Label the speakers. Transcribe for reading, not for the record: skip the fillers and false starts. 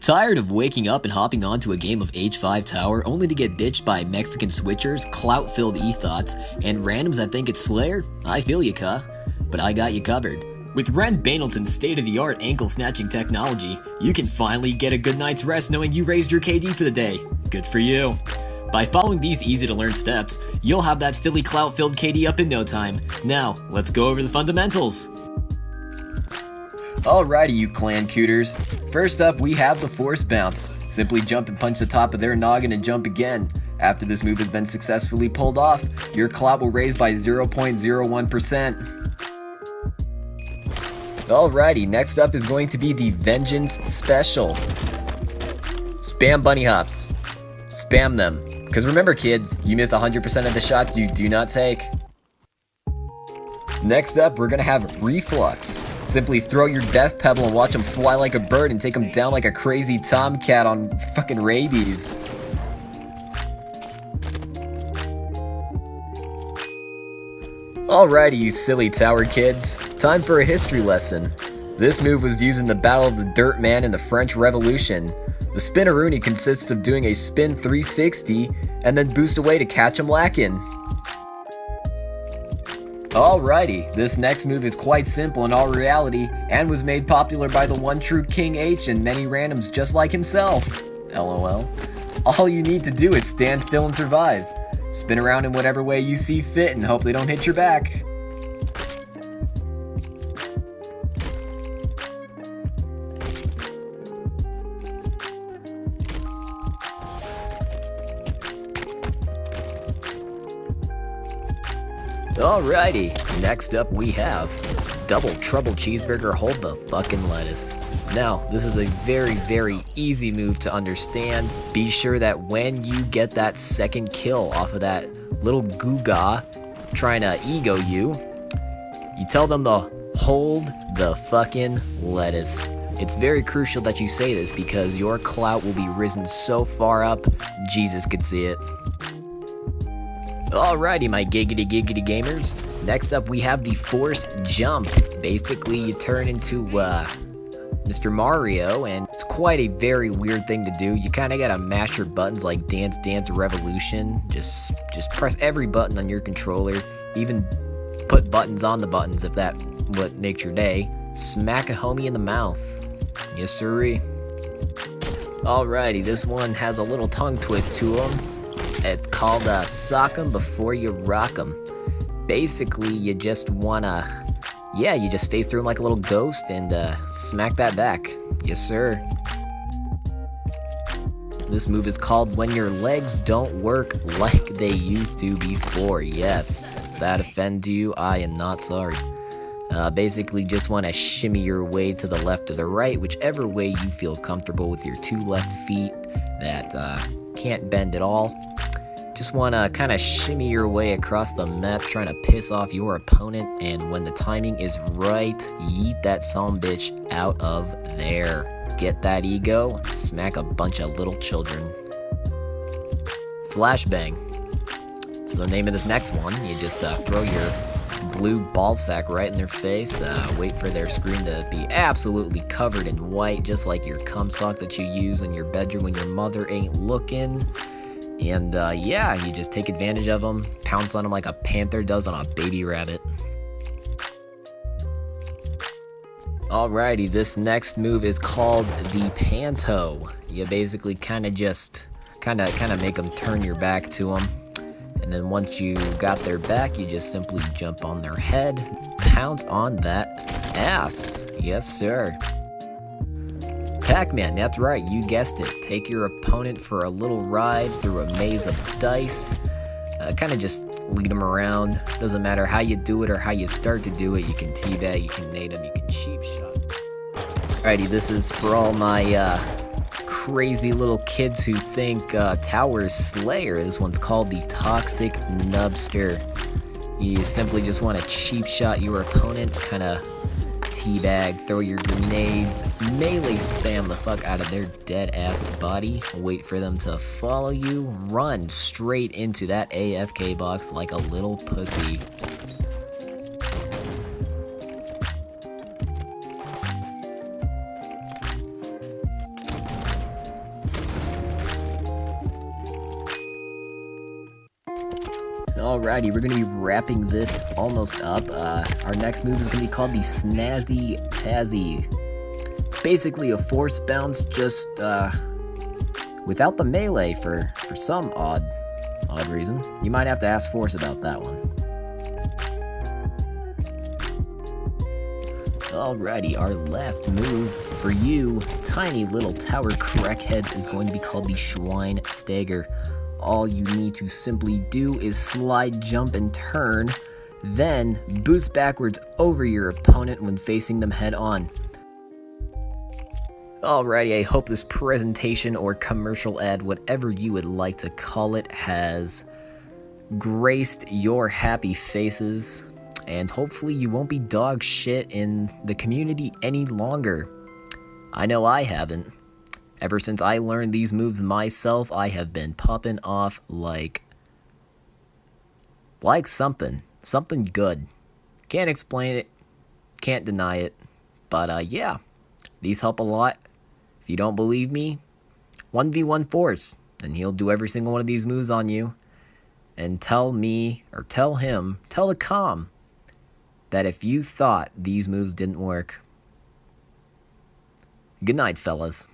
Speaker 1: Tired of waking up and hopping onto a game of H5 Tower only to get bitched by Mexican switchers, clout-filled e-thoughts, and randoms that think it's Slayer? I feel you, cuh. But I got you covered. With Ren Banelton's state-of-the-art ankle-snatching technology, you can finally get a good night's rest knowing you raised your KD for the day. Good for you. By following these easy-to-learn steps, you'll have that silly clout-filled KD up in no time. Now, let's go over the fundamentals. Alrighty, you clan cooters. First up, we have the Force Bounce. Simply jump and punch the top of their noggin and jump again. After this move has been successfully pulled off, your clout will raise by 0.01%. Alrighty, next up is going to be the Vengeance Special. Spam bunny hops. Spam them. Because remember kids, you miss 100% of the shots you do not take. Next up, we're going to have Reflux. Simply throw your death pebble and watch them fly like a bird and take them down like a crazy tomcat on fucking rabies. Alrighty, you silly tower kids. Time for a history lesson. This move was used in the Battle of the Dirt Man in the French Revolution. The spinneroonie consists of doing a spin 360 and then boost away to catch him lacking. Alrighty, this next move is quite simple in all reality and was made popular by the one true King H and many randoms just like himself. LOL. All you need to do is stand still and survive. Spin around in whatever way you see fit and hope they don't hit your back. Alrighty, next up we have Double Trouble Cheeseburger Hold the Fucking Lettuce. Now, this is a very easy move to understand. Be sure that when you get that second kill off of that little Googa trying to ego you, you tell them to hold the fucking lettuce. It's very crucial that you say this because your clout will be risen so far up, Jesus could see it. Alrighty, my giggity gamers. Next up, we have the Force Jump. Basically, you turn into Mr. Mario, and it's quite a very weird thing to do. You kind of gotta mash your buttons like Dance Dance Revolution. Just press every button on your controller. Even put buttons on the buttons if that what makes your day. Smack a homie in the mouth. Yes, sirree. Alrighty, this one has a little tongue twist to him. It's called Sock 'em Before You Rock 'em. Basically, you just wanna, you just phase through him like a little ghost and smack that back. Yes, sir. This move is called When Your Legs Don't Work Like They Used to Before. Yes, if that offends you, I am not sorry. Basically, just want to shimmy your way to the left or the right, whichever way you feel comfortable with your two left feet that can't bend at all. Just want to kind of shimmy your way across the map, trying to piss off your opponent, and when the timing is right, yeet that sumbitch out of there. Get that ego, smack a bunch of little children. Flashbang. So the name of this next one, you just throw your blue ball sack right in their face, wait for their screen to be absolutely covered in white, just like your cum sock that you use in your bedroom when your mother ain't looking. And you just take advantage of them, pounce on them like a panther does on a baby rabbit. Alrighty, this next move is called the Panto. You basically kind of make them turn your back to them. And then once you got their back, you just simply jump on their head, pounce on that ass. Yes, sir. Pacman, that's right, you guessed it. Take your opponent for a little ride through a maze of dice. Kind of just lead them around. Doesn't matter how you do it or how you start to do it. You can teabag, you can nade them, you can cheap shot. Alrighty, this is for all my crazy little kids who think Tower is Slayer. This one's called the Toxic Numbster. You simply just want to cheap shot your opponent, kind of teabag, throw your grenades, melee spam the fuck out of their dead ass body, wait for them to follow you, run straight into that AFK box like a little pussy. Alrighty, we're going to be wrapping this almost up. Our next move is going to be called the snazzy pazzy. It's basically a force bounce, just without the melee for some odd reason. You might have to ask Force about that one. Alrighty, our last move for you, tiny little tower crackheads, is going to be called the schwein stagger. All you need to simply do is slide, jump, and turn, then boost backwards over your opponent when facing them head on. Alrighty, I hope this presentation or commercial ad, whatever you would like to call it, has graced your happy faces, and hopefully you won't be dog shit in the community any longer. I know I haven't. Ever since I learned these moves myself, I have been popping off like something good. Can't explain it, can't deny it, but yeah, these help a lot. If you don't believe me, 1v1 Force, and he'll do every single one of these moves on you, and tell me, or tell him, tell the comm, that if you thought these moves didn't work. Good night, fellas.